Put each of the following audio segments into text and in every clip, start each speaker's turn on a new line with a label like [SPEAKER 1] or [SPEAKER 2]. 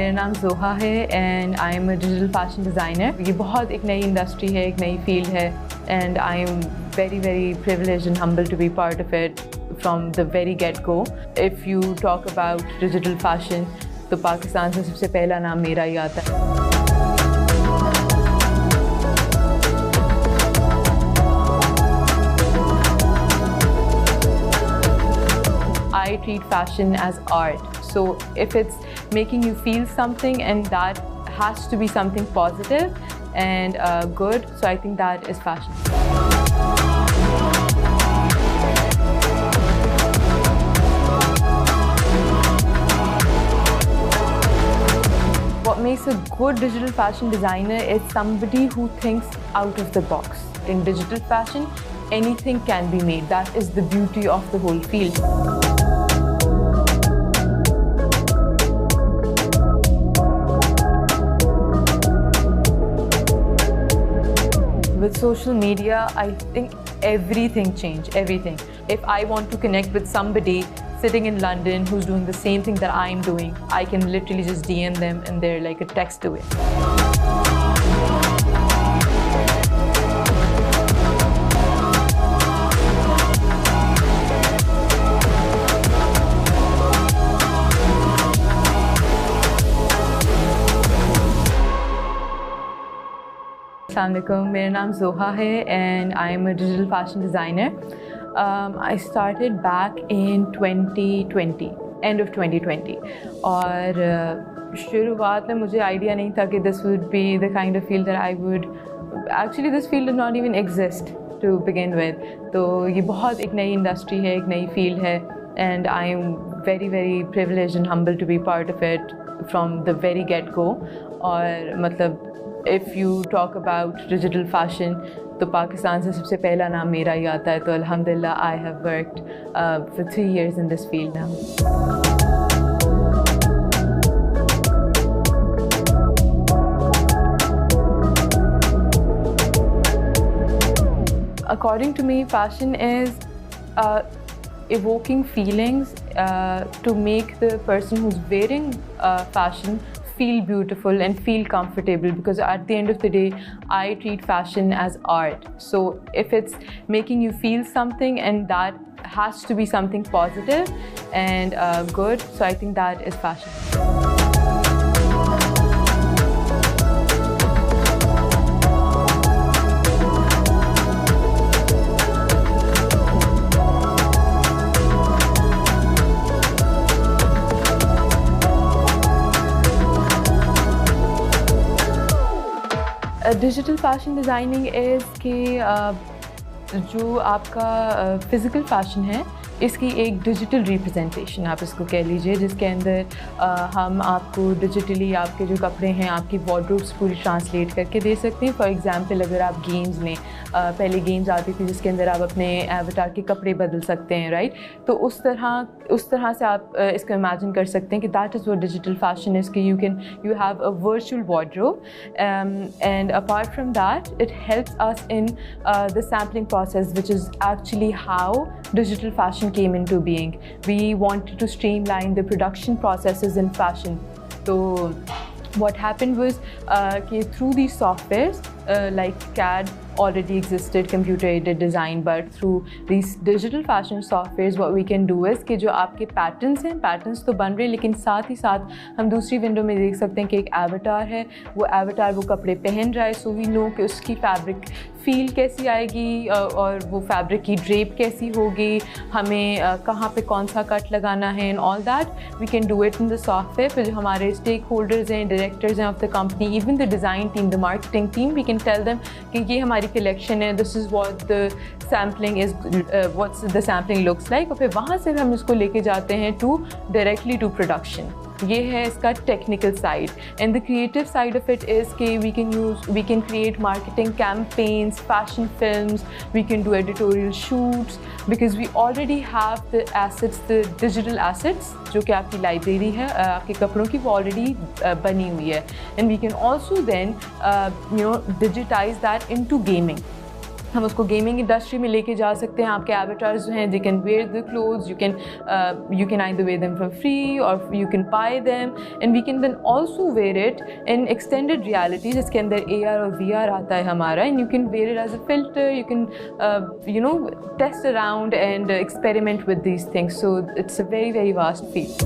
[SPEAKER 1] मेरा नाम ज़ोहा है and I am a digital fashion designer. ये बहुत एक नई इंडस्ट्री है, एक नई फील्ड है and I am very privileged and humble to be part of it from the very get go. If you talk about digital fashion तो पाकिस्तान से सबसे पहला नाम मेरा ही आता है। I treat fashion as art. So if it's making you feel something and that has to be something positive and good, so I think that is fashion. What makes a good digital fashion designer is somebody who thinks out of the box. In digital fashion, anything can be made. That is the beauty of the whole field. With social media, I think everything changed, everything. If I want to connect with somebody sitting in London who's doing the same thing that I'm doing, I can literally just DM them and they're like a text away. Assalamualaikum, मेरा नाम ज़ोहा है and I am a digital fashion designer. I started back in 2020, end of 2020. और शुरुआत में मुझे idea नहीं था कि this would be the kind of field that I would. Actually, this field did not even exist to begin with. तो ये बहुत एक नई इंडस्ट्री है, एक नई फील्ड है and I am very privileged and humble to be part of it from the very get go. और मतलब If you talk about digital fashion, तो पाकिस्तान से सबसे पहला नाम मेरा ही आता है। तो अल्हम्दुलिल्लाह I have worked for 3 years in this field now. According to me, fashion is evoking feelings to make the person who's wearing fashion feel beautiful and feel comfortable, because at the end of the day I treat fashion as art. So if it's making you feel something and that has to be something positive and good, so I think that is fashion. Digital fashion designing is कि जो आपका physical fashion है इसकी एक digital representation आप इसको कह लीजिए, जिसके अंदर हम आपको डिजिटली आपके जो कपड़े हैं आपकी वार्डरोब्स पूरी ट्रांसलेट करके दे सकते हैं। फॉर एग्ज़ाम्पल अगर आप गेम्स में पहले गेम्स आती थी जिसके अंदर आप अपने एवटार के कपड़े बदल सकते हैं, राइट? तो उस तरह से आप इसको इमेजिन कर सकते हैं कि that is what digital fashion is, कि you have a virtual wardrobe and apart from that it helps us in the sampling process, which is actually how digital fashion came into being. We wanted to streamline the production processes in fashion. So what happened was through these softwares like CAD already existed, computer aided design, but through these digital fashion softwares what we can do is कि जो आपके patterns हैं, patterns तो बन रहे हैं लेकिन साथ ही साथ हम दूसरी विंडो में देख सकते हैं कि एक एवटार है, वो एवटार वो कपड़े पहन रहा है, सो वी नो कि उसकी फैब्रिक फील कैसी आएगी और वो फैब्रिक की ड्रेप कैसी होगी, हमें कहाँ पे कौन सा कट लगाना है and all that we can do it in the software. फिर जो हमारे स्टेक होल्डर्स हैं, डायरेक्टर्स हैं of the company, even the design team, the marketing team, we can tell them कि ये हमारी कलेक्शन है, this is what the sampling is, what's the sampling looks like, और फिर वहाँ से हम इसको लेके जाते हैं डायरेक्टली टू प्रोडक्शन। ये है इसका technical side. And the creative side of it is कि we can create marketing campaigns, fashion films, we can do editorial shoots, because we already have the assets, the digital assets जो कि आपकी library है आपके कपड़ों की, वो already बनी हुई है। And we can also then digitise that into gaming. हम उसको गेमिंग इंडस्ट्री में लेके जा सकते हैं. आपके एवेटार्स जो हैं, they can wear the clothes, you can either wear them for free or you can buy them, and we can then also wear it in extended reality जिसके अंदर AR और VR आता है हमारा, and you can wear it as a filter, you can test around and experiment with these things. So it's a very, very vast field.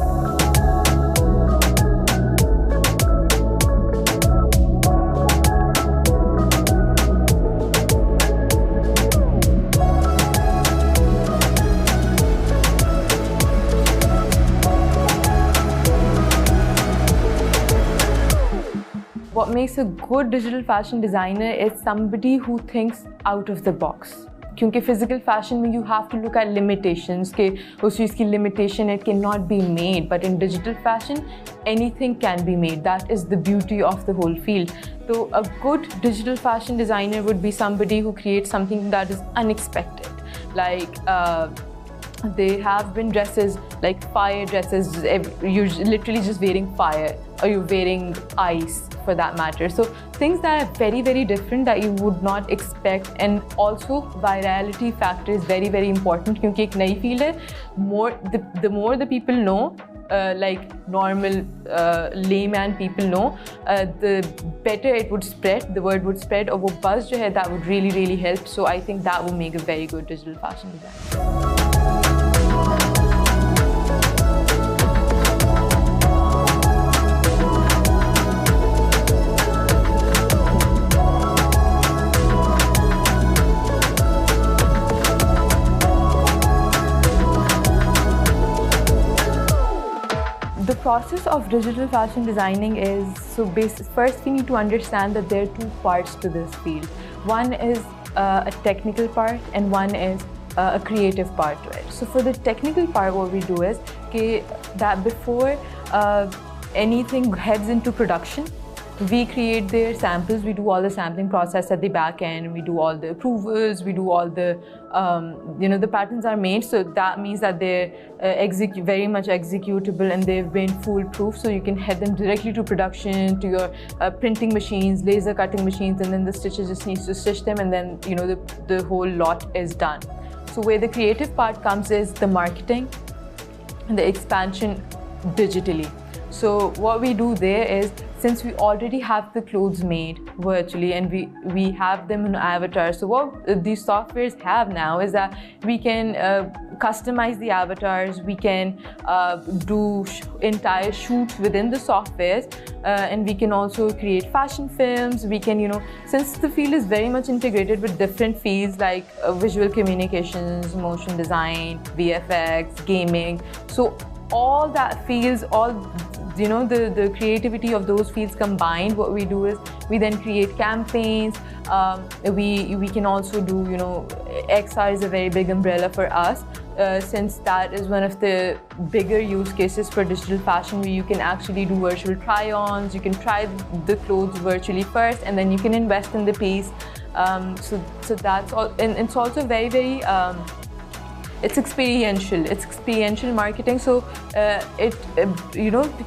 [SPEAKER 1] What makes a good digital fashion designer is somebody who thinks out of the box. क्योंकि physical fashion में you have to look at limitations कि उस चीज़ की limitation it cannot be made, but in digital fashion anything can be made. That is the beauty of the whole field. So a good digital fashion designer would be somebody who creates something that is unexpected, like there have been dresses like fire dresses. You're literally just wearing fire, or you're wearing ice for that matter. So things that are very, very different that you would not expect. And also virality factor is very, very important क्योंकि एक नई field है. The more the people know, like normal layman people know, the better it would spread, the word would spread, और वो buzz जो है that would really, really help. So I think that would make a very good digital fashion design. The process of digital fashion designing is, first we need to understand that there are two parts to this field. One is a technical part and one is a creative part to it. So for the technical part, what we do is that before anything heads into production, we create their samples, we do all the sampling process at the back end, we do all the approvals, we do all the, the patterns are made, so that means that they're very much executable and they've been foolproof, so you can head them directly to production, to your printing machines, laser cutting machines, and then the stitcher just needs to stitch them, and then the whole lot is done. So where the creative part comes is the marketing and the expansion digitally. So what we do there is, since we already have the clothes made virtually and we have them in avatars, so what these softwares have now is that we can customize the avatars, we can do entire shoots within the softwares, and we can also create fashion films. We can, since the field is very much integrated with different fields like visual communications, motion design, VFX, gaming, so all that fields, the creativity of those fields combined, what we do is we then create campaigns. We can also do, XR is a very big umbrella for us, since that is one of the bigger use cases for digital fashion, where you can actually do virtual try-ons, you can try the clothes virtually first and then you can invest in the piece. So that's all, and it's also very, very it's experiential marketing, so it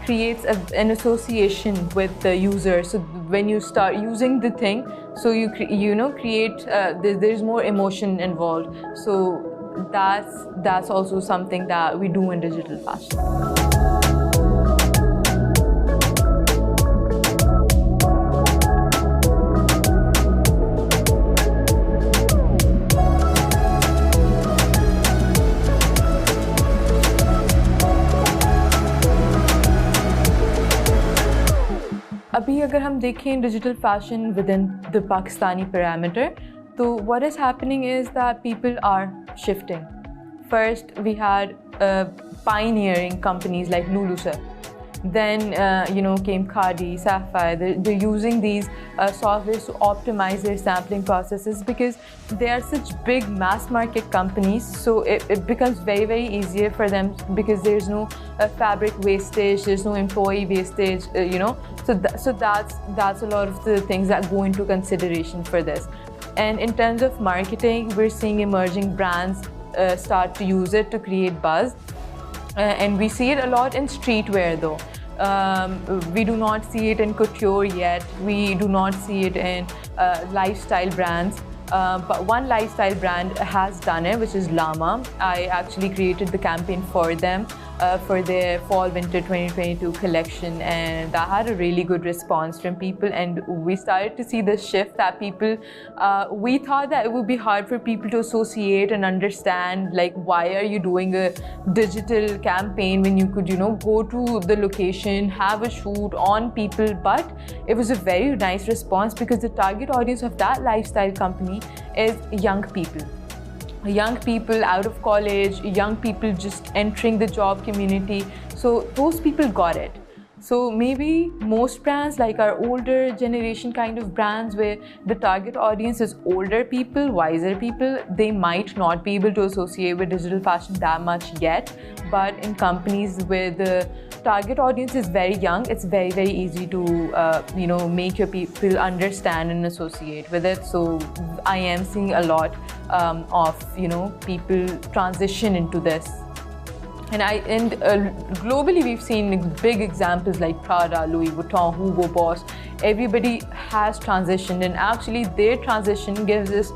[SPEAKER 1] creates an association with the user. So when you start using the thing, so you create there's more emotion involved, so that's also something that we do in digital fashion. अभी अगर हम देखें digital fashion within the Pakistani parameter, so what is happening is that people are shifting. First, we had pioneering companies like Lulusa. Then, came Khadi, Sapphire. They're using these softwares to optimize their sampling processes because they are such big mass market companies. So it becomes very, very easier for them because there's no fabric wastage, there's no employee wastage, So that's a lot of the things that go into consideration for this. And in terms of marketing, we're seeing emerging brands start to use it to create buzz. And we see it a lot in streetwear though. We do not see it in couture yet. We do not see it in lifestyle brands. but one lifestyle brand has done it, which is Llama. I actually created the campaign for them for their fall-winter 2022 collection, and that had a really good response from people. And we started to see the shift that people, we thought that it would be hard for people to associate and understand, like, why are you doing a digital campaign when you could, you know, go to the location, have a shoot on people. But it was a very nice response because the target audience of that lifestyle company is young people. Young people out of college, young people just entering the job community. So those people got it. So maybe most brands, like our older generation kind of brands where the target audience is older people, wiser people, they might not be able to associate with digital fashion that much yet. But in companies where the target audience is very young, it's very, very easy to you know, make your people understand and associate with it. So I am seeing a lot of, you know, people transition into this. And globally, we've seen big examples like Prada, Louis Vuitton, Hugo Boss. Everybody has transitioned, and actually their transition gives us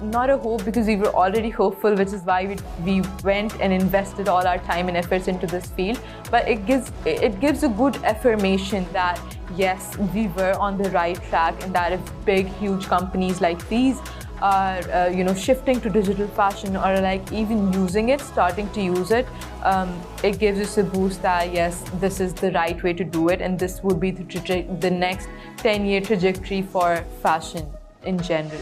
[SPEAKER 1] not a hope, because we were already hopeful, which is why we went and invested all our time and efforts into this field. But it gives a good affirmation that yes, we were on the right track, and that if big, huge companies like these are you know, shifting to digital fashion, or like even using it, starting to use it, it gives us a boost that yes, this is the right way to do it, and this would be the next 10-year trajectory for fashion in general.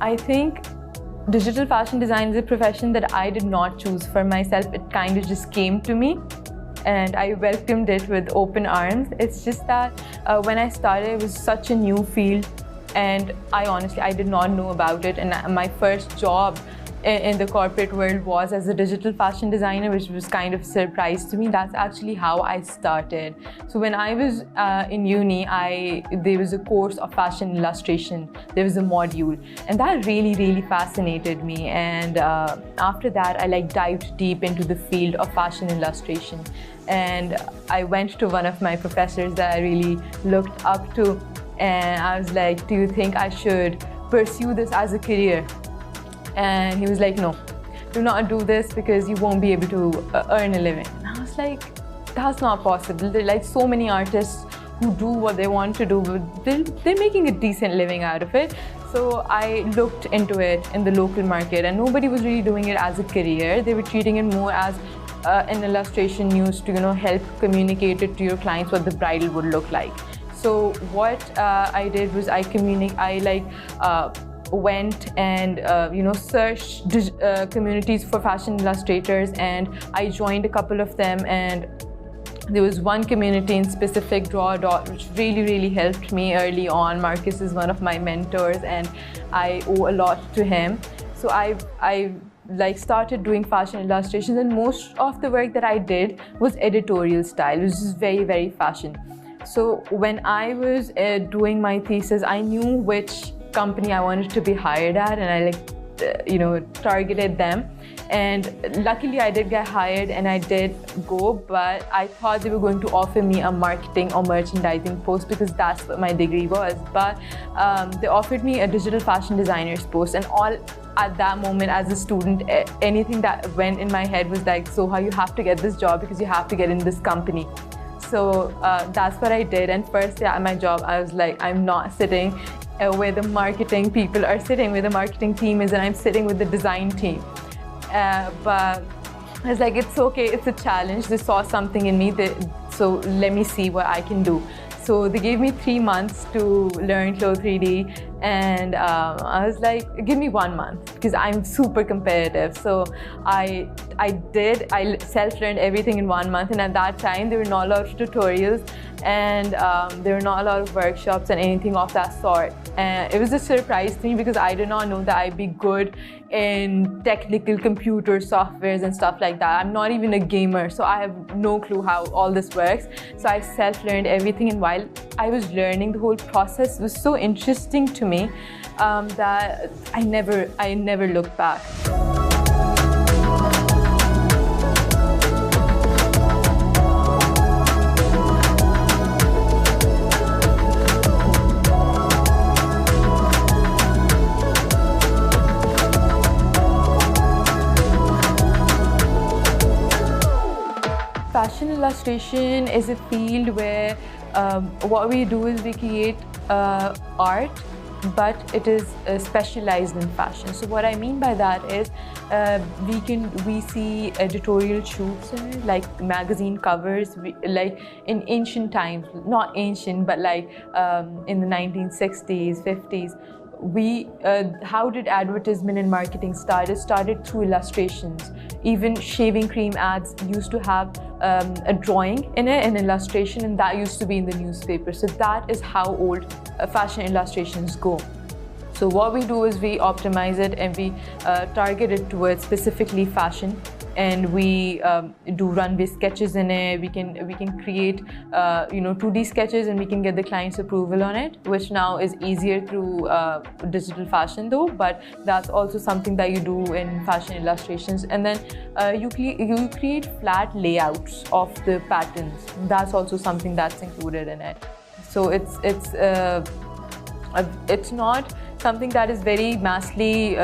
[SPEAKER 1] I think digital fashion design is a profession that I did not choose for myself. It kind of just came to me, and I welcomed it with open arms. It's just that when I started, it was such a new field, and I did not know about it. And my first job in the corporate world was as a digital fashion designer, which was kind of a surprise to me. That's actually how I started. So when I was in uni, there was a course of fashion illustration. There was a module, and that really, really fascinated me. And after that, I dived deep into the field of fashion illustration. And I went to one of my professors that I really looked up to, and I was like, do you think I should pursue this as a career? And he was like, no, do not do this because you won't be able to earn a living. And I was like, that's not possible. There are like so many artists who do what they want to do, but they're making a decent living out of it. So I looked into it in the local market, and nobody was really doing it as a career. They were treating it more as an illustration used to, you know, help communicate it to your clients what the bridal would look like. So what I did was went and you know, searched communities for fashion illustrators, and I joined a couple of them. And there was one community in specific, Draw a Dot, which really, really helped me early on. Marcus is one of my mentors, and I owe a lot to him. So I started doing fashion illustrations, and most of the work that I did was editorial style, which is very, very fashion. So when I was doing my thesis, I knew which company I wanted to be hired at, and I you know, targeted them. And luckily I did get hired, and I did go, but I thought they were going to offer me a marketing or merchandising post because that's what my degree was. But they offered me a digital fashion designer's post, and all at that moment as a student, anything that went in my head was like, Soha, you have to get this job because you have to get in this company. So that's what I did. And first day at my job, I was like, I'm not sitting where the marketing people are sitting, where the marketing team is, and I'm sitting with the design team. But I was like, it's okay, it's a challenge. They saw something in me, so let me see what I can do. So they gave me 3 months to learn Clo 3D, and I was like, give me 1 month because I'm super competitive. So I self-learned everything in 1 month, and at that time there were not a lot of tutorials, and there were not a lot of workshops and anything of that sort. And it was a surprise to me because I did not know that I'd be good in technical computer softwares and stuff like that. I'm not even a gamer, so I have no clue how all this works. So I self-learned everything, and while I was learning, the whole process was so interesting to me that I never looked back. Fashion illustration is a field where what we do is we create art, but it is specialized in fashion. So what I mean by that is we see editorial shoots in it, like magazine covers, like in ancient times, not ancient, but like in the 1960s, 50s. How did advertisement and marketing start? It started through illustrations. Even shaving cream ads used to have a drawing in it, an illustration, and that used to be in the newspaper. So that is how old fashion illustrations go. So what we do is we optimize it and we target it towards specifically fashion, and we do runway sketches in it. We can create 2D sketches, and we can get the client's approval on it, which now is easier through digital fashion though, but that's also something that you do in fashion illustrations. And then you create flat layouts of the patterns. That's also something that's included in it. So it's not something that is very massively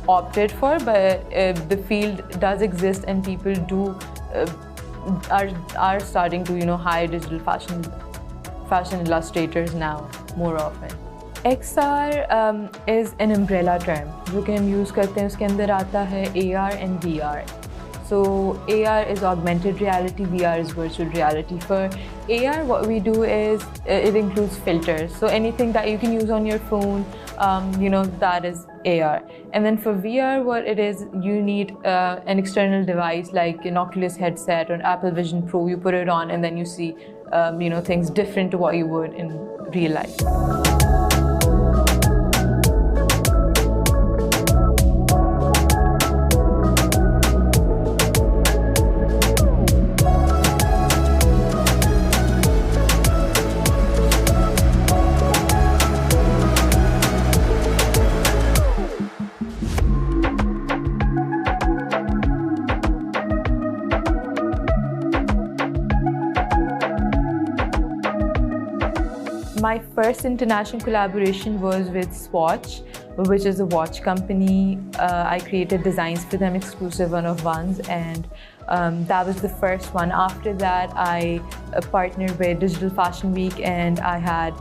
[SPEAKER 1] opted for, but the field does exist, and people are starting to hire digital fashion illustrators now more often. XR is an umbrella term जो कि हम use करते हैं. उसके अंदर आता है AR and VR. So AR is augmented reality, VR is virtual reality. For AR, what we do is it includes filters. So anything that you can use on your phone, that is AR. And then for VR, what it is, you need an external device like an Oculus headset or Apple Vision Pro. You put it on, and then you see, things different to what you would in real life. My first international collaboration was with Swatch, which is a watch company. I created designs for them, exclusive one-of-ones, and that was the first one. After that, I partnered with Digital Fashion Week, and I had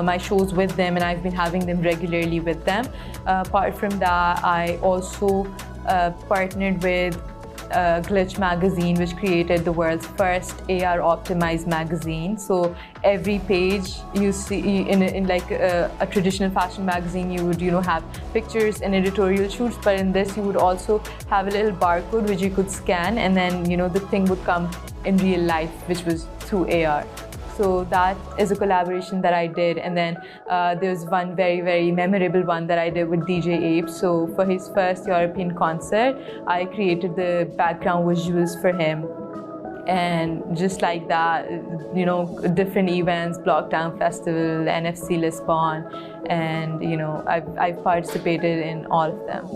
[SPEAKER 1] my shows with them, and I've been having them regularly with them. Apart from that, I also partnered with Glitch magazine, which created the world's first AR optimized magazine. So every page you see in like a traditional fashion magazine, you would have pictures and editorial shoots, but in this you would also have a little barcode which you could scan, and then the thing would come in real life, which was through AR. So that is a collaboration that I did. And then there's one very, very memorable one that I did with DJ Ape. So for his first European concert, I created the background visuals for him. And just like that, different events, Blocktown Festival, NFC Lisbon, and I've participated in all of them.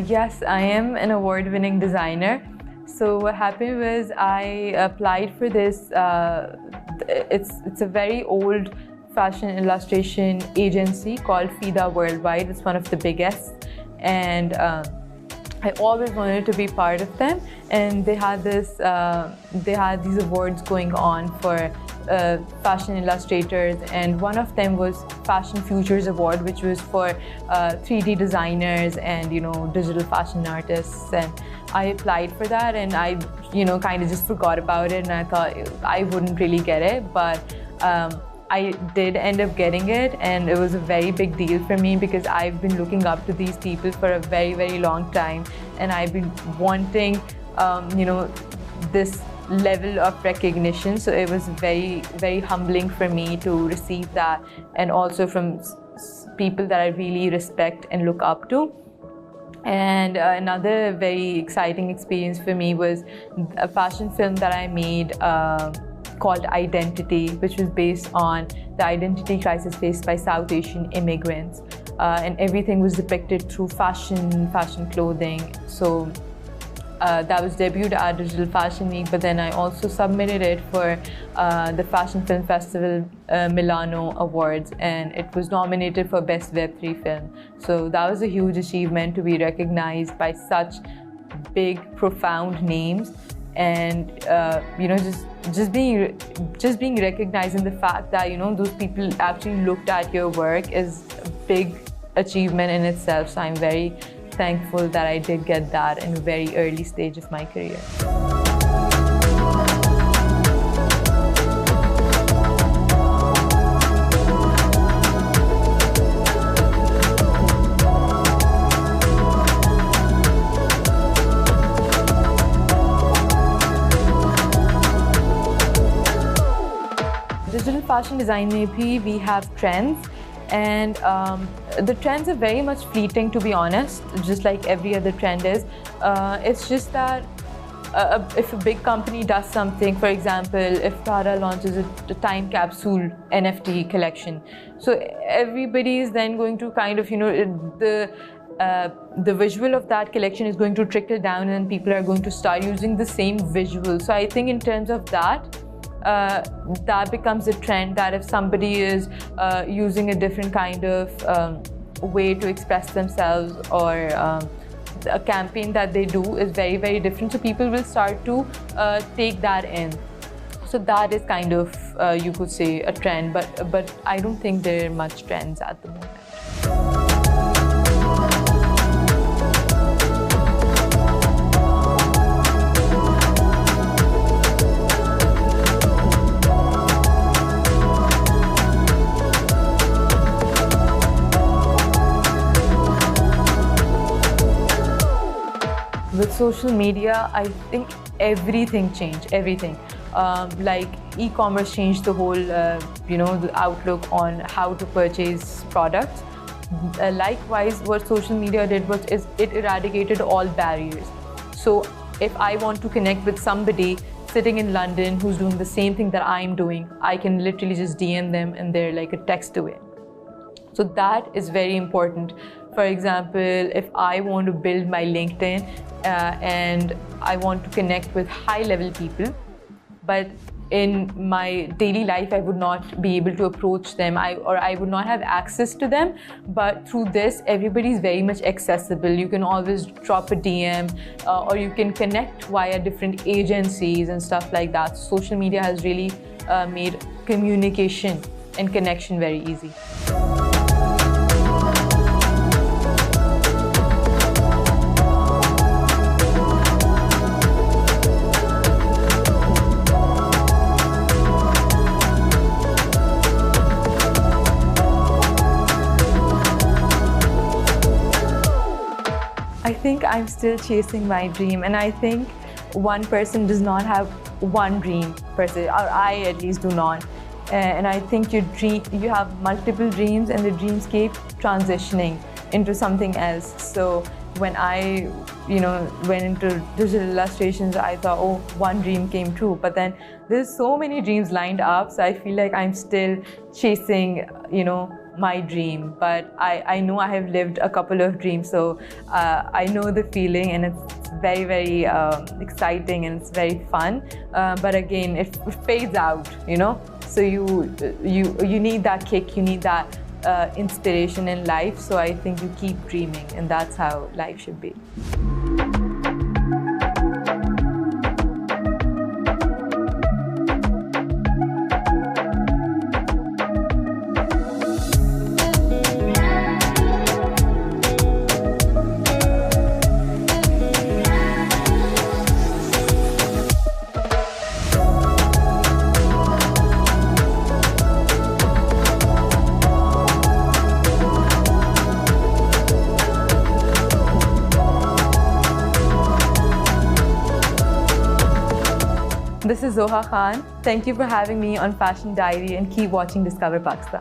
[SPEAKER 1] Yes, I am an award-winning designer. So what happened was I applied for this. It's a very old fashion illustration agency called FIDA Worldwide. It's one of the biggest, and I always wanted to be part of them. And they had these awards going on for fashion illustrators, and one of them was Fashion Futures Award, which was for 3D designers and digital fashion artists. And I applied for that, and I, kind of just forgot about it, and I thought I wouldn't really get it, but I did end up getting it, and it was a very big deal for me because I've been looking up to these people for a very, very long time, and I've been wanting, this level of recognition. So it was very, very humbling for me to receive that, and also from people that I really respect and look up to. And another very exciting experience for me was a fashion film that I made called Identity, which was based on the identity crisis faced by South Asian immigrants. And everything was depicted through fashion clothing. So that was debuted at Digital Fashion Week, but then I also submitted it for the Fashion Film Festival Milano Awards, and it was nominated for Best Web3 Film. So that was a huge achievement to be recognized by such big, profound names, and just being recognized in the fact that those people actually looked at your work is a big achievement in itself. So I'm very thankful that I did get that in a very early stage of my career. Digital fashion design mein bhi we have trends. And the trends are very much fleeting, to be honest, just like every other trend is. It's just that if a big company does something, for example, if Tara launches a time capsule NFT collection, so everybody is then going to kind of, the visual of that collection is going to trickle down, and people are going to start using the same visual. So I think in terms of that, that becomes a trend, that if somebody is using a different kind of way to express themselves, or a campaign that they do is very, very different, so people will start to take that in. So that is kind of, you could say, a trend, but I don't think there are much trends at the moment. With social media, I think everything changed, everything. Like e-commerce changed the whole, the outlook on how to purchase products. Likewise, what social media did was it eradicated all barriers. So if I want to connect with somebody sitting in London who's doing the same thing that I'm doing, I can literally just DM them and they're like a text away. So that is very important. For example, if I want to build my LinkedIn and I want to connect with high-level people, but in my daily life I would not be able to approach them, or I would not have access to them, but through this everybody is very much accessible. You can always drop a DM, or you can connect via different agencies and stuff like that. Social media has really made communication and connection very easy. I think I'm still chasing my dream, and I think one person does not have one dream per se, or I at least do not. And I think you have multiple dreams, and the dreams keep transitioning into something else. So when I went into digital illustrations, I thought, oh, one dream came true, but then there's so many dreams lined up, so I feel like I'm still chasing my dream. But I know I have lived a couple of dreams, so I know the feeling, and it's very, very exciting, and it's very fun, but again it fades out, so you need that kick, you need that inspiration in life. So I think you keep dreaming, and that's how life should be. This is Zoha Khan. Thank you for having me on Fashion Diary and keep watching Discover Pakistan.